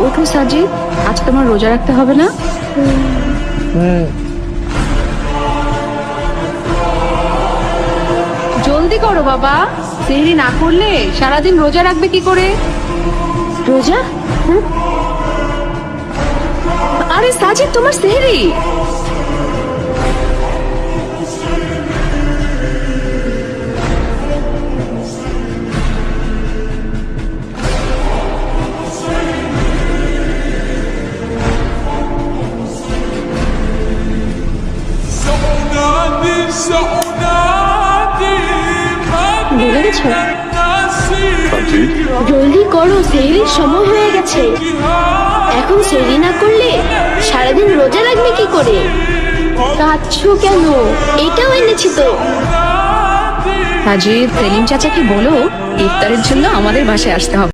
ওঠো সাজিদ, আজ তোমার রোজা রাখতে হবে না? জলদি করো বাবা, সেহরি না করলে সারাদিন রোজা রাখবে কি করে? রোজা? আরে সাজিদ, তোমার সেহরি। ভুলে গেছো? সাজিদ, জলদি করো, সেহরির সময় হয়ে গেছে। এখন সেহরি না করলে সারাদিন রোজা রাখবে কি করে? কাঁদছো কেন? এটাও এনেছি তো। সাজিদ, সেলিম চাচাকে বলো ইফতারের জন্য আমাদের বাসায় আসতে হবে।